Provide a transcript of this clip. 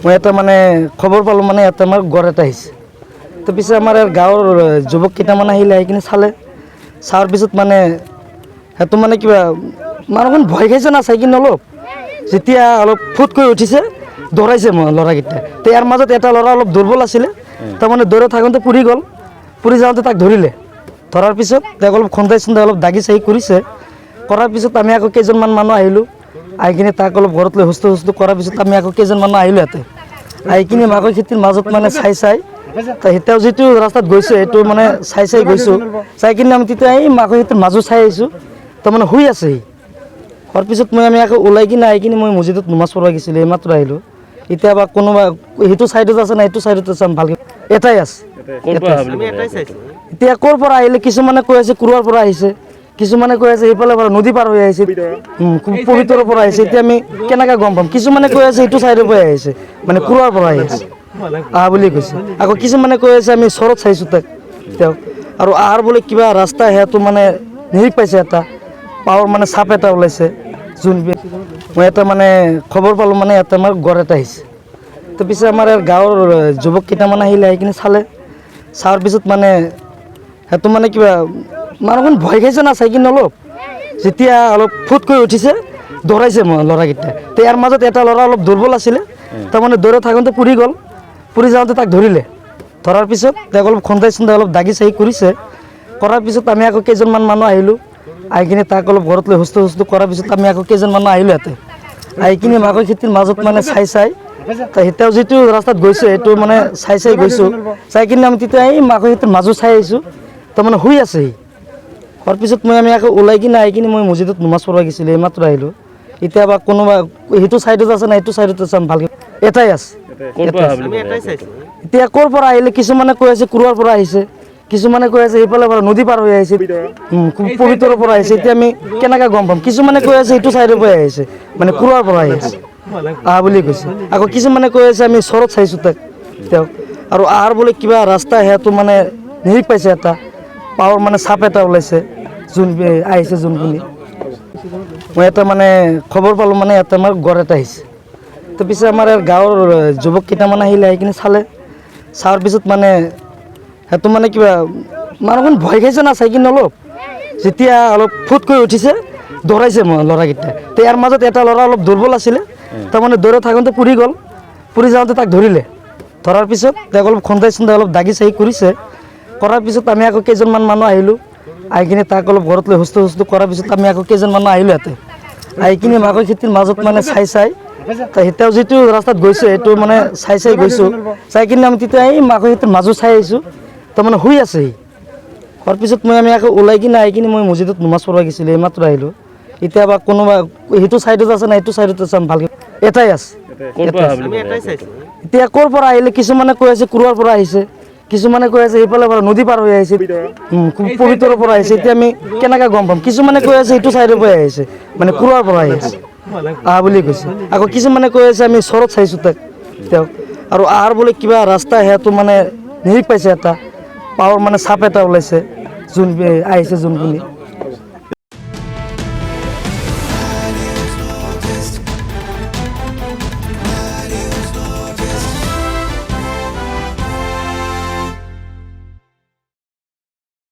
মই এটা মানে খবৰ পালোঁ মানে এটা আমাৰ গড় এটা আহিছে। তো পিছে আমাৰ গাঁৱৰ যুৱক কেইটামান আহিলে আহি কিনে চালে, চোৱাৰ পিছত মানে সেইটো মানে কিবা মানুহখন ভয় খাইছে না চাই কিনে অলপ, যেতিয়া অলপ ফুটকৈ উঠিছে দৌৰাইছে মই ল'ৰাকেইটা। তো ইয়াৰ মাজত এটা ল'ৰা অলপ দুৰ্বল আছিলে, তাৰমানে দৌৰাই থাকোঁতে পৰি গ'ল। পৰি যাওঁতে তাক ধৰিলে, ধৰাৰ পিছত তাক অলপ খন্দাই চন্দাই অলপ দাগি চাগি কৰিছে। কৰাৰ পিছত আমি আকৌ কেইজনমান মানুহ আহিলোঁ, আহি কিনে তাক অলপ ঘৰত লৈ সুস্থ কৰাৰ পিছত আমি আকৌ কেইজন মানুহ আহিলোঁ ইয়াতে। আহি কিনে মাকৈ খেতিৰ মাজত মানে চাই তেওঁ যিটো ৰাস্তাত গৈছে সেইটো মানে চাই গৈছোঁ। চাই কিনে আমি তেতিয়া এই মাকৈ খেতিৰ মাজত চাই আহিছোঁ, তাৰমানে শুই আছে সি। হোৱাৰ পিছত আমি আকৌ ওলাই কিনে আহি কিনে মই মছজিদত নমাজ পঢ়িব গৈছিলোঁ, এইমাত্ৰ আহিলোঁ। এতিয়া বা কোনোবা সেইটো চাইডত আছে না এইটো চাইডত আছে ভালকৈ এটাই আছে। এতিয়া ক'ৰ পৰা আহিলে কিছুমানে কৈ আছে কুৰুৱাৰ পৰা আহিছে, কিছুমানে কৈ আছে সেইফালে পৰা নদী পাৰ হৈ আহিছে, পবিতৰৰ পৰা আহিছে। এতিয়া আমি কেনেকৈ গম পাম? কিছুমানে কৈ আছে এইটো চাইডৰ পৰা আহিছে, মানে কুৰুৱাৰ পৰা আহিছে বুলি কৈছে। আকৌ কিছুমানে কৈ আছে আমি চৰত চাইছোঁ তাক তেওঁ, আৰু আহাৰ বোলে কিবা ৰাস্তা সেয়াটো মানে নিৰিখ পাইছে, এটা পাৱাৰ মানে চাপ এটা ওলাইছে। মই এটা মানে খবৰ পালোঁ মানে এটা আমাৰ গড় এটা আহিছে। তো পিছে আমাৰ গাঁৱৰ যুৱক কেইটামান আহিলে আহি কিনে চালে, চোৱাৰ পিছত মানে সেইটো মানে কিবা মানুহখন ভয় খাইছে না চাই কিনে অলপ, যেতিয়া অলপ ফুটকৈ উঠিছে দৌৰাইছে মই ল'ৰাকেইটা। তো ইয়াৰ মাজত এটা ল'ৰা অলপ দুৰ্বল আছিলে, তাৰমানে দৌৰাই থাকোঁতে পৰি গ'ল। পৰি যাওঁতে তাক ধৰিলে, ধৰাৰ পিছত তাক অলপ খন্দাই চন্দাই অলপ দাগি চাগি কৰিছে। কৰাৰ পিছত আমি আকৌ কেইজনমান মানুহ আহিলোঁ, আহি কিনে তাক অলপ ঘৰত লৈ সুস্থ কৰাৰ পিছত আমি আকৌ কেইজন মানুহ আহিলোঁ ইয়াতে। আহি কিনে মাকৈ খেতিৰ মাজত মানে চাই তেওঁ যিটো ৰাস্তাত গৈছে সেইটো মানে চাই গৈছোঁ। চাই কিনে আমি তেতিয়া এই মাকৈ খেতিৰ মাজত চাই আহিছোঁ, তাৰমানে শুই আছে সি। হোৱাৰ পিছত আমি আকৌ ওলাই কিনে আহি কিনে মই মছজিদত নমাজ পঢ়িব গৈছিলোঁ, এইমাত্ৰ আহিলোঁ। এতিয়া বা কোনোবা সেইটো চাইডত আছে না এইটো চাইডত আছে ভালকৈ এটাই আছে। এতিয়া ক'ৰ পৰা আহিলে কিছুমানে কৈ আছে কুৰুৱাৰ পৰা আহিছে, কিছুমানে কৈ আছে সেইফালে পৰা নদী পাৰ হৈ আহিছে, পবিতৰৰ পৰা আহিছে। এতিয়া আমি কেনেকৈ গম পাম? কিছুমানে কৈ আছে এইটো চাইডৰ পৰা আহিছে, মানে কুৰুৱাৰ পৰা আহিছে বুলি কৈছে। আকৌ কিছুমানে কৈ আছে আমি চৰত চাইছোঁ তাক তেওঁ, আৰু আহাৰ বোলে কিবা ৰাস্তা সেয়াটো মানে নিৰিখ পাইছে, এটা পাৱাৰ মানে চাপ এটা ওলাইছে আহিছে যোনখিনি। মই এটা মানে খবৰ পালোঁ মানে এটা আমাৰ গড় এটা আহিছে। তো পিছে আমাৰ গাঁৱৰ যুৱক কেইটামান আহিলে আহি কিনে চালে, চোৱাৰ পিছত মানে সেইটো মানে কিবা মানুহখন ভয় খাইছে না চাই কিনে অলপ, যেতিয়া অলপ ফুটকৈ উঠিছে দৌৰাইছে মই ল'ৰাকেইটা। তো ইয়াৰ মাজত এটা ল'ৰা অলপ দুৰ্বল আছিলে, তাৰমানে দৌৰাই থাকোঁতে পৰি গ'ল। পৰি যাওঁতে তাক ধৰিলে, ধৰাৰ পিছত তাক অলপ খন্দাই চন্দাই অলপ দাগি চাগি কৰিছে। কৰাৰ পিছত আমি আকৌ কেইজনমান মানুহ আহিলোঁ, আহি কিনে তাক অলপ ঘৰত লৈ সুস্থ কৰাৰ পিছত আমি আকৌ কেইজন মানুহ আহিলোঁ ইয়াতে। আহি কিনে মাকৈ খেতিৰ মাজত মানে চাই তেওঁ যিটো ৰাস্তাত গৈছে সেইটো মানে চাই গৈছোঁ। চাই কিনে আমি তেতিয়া এই মাকৈ খেতিৰ মাজত চাই আহিছোঁ, তাৰমানে শুই আছে সি। হোৱাৰ পিছত আমি আকৌ ওলাই কিনে আহি কিনে মই মছজিদত নমাজ পঢ়িব গৈছিলোঁ, এইমাত্ৰ আহিলোঁ। এতিয়া বা কোনোবা সেইটো চাইডত আছে না এইটো চাইডত আছে ভালকৈ এটাই আছে। এতিয়া ক'ৰ পৰা আহিলে কিছুমানে কৈ আছে কুৰুৱাৰ পৰা আহিছে, কিছুমানে কৈ আছে সেইফালে পৰা নদী পাৰ হৈ আহিছে, পবিতৰৰ পৰা আহিছে। এতিয়া আমি কেনেকৈ গম পাম? কিছুমানে কৈ আছে এইটো চাইডৰ পৰা আহিছে, মানে কুৰুৱাৰ পৰা আহিছে বুলি কৈছে। আকৌ কিছুমানে কৈ আছে আমি চৰত চাইছোঁ তাক তেওঁ, আৰু আহাৰ বোলে কিবা ৰাস্তা সেয়াটো মানে নিৰিখ পাইছে, এটা পাৱাৰ মানে চাপ এটা ওলাইছে আহিছে যোনখিনি।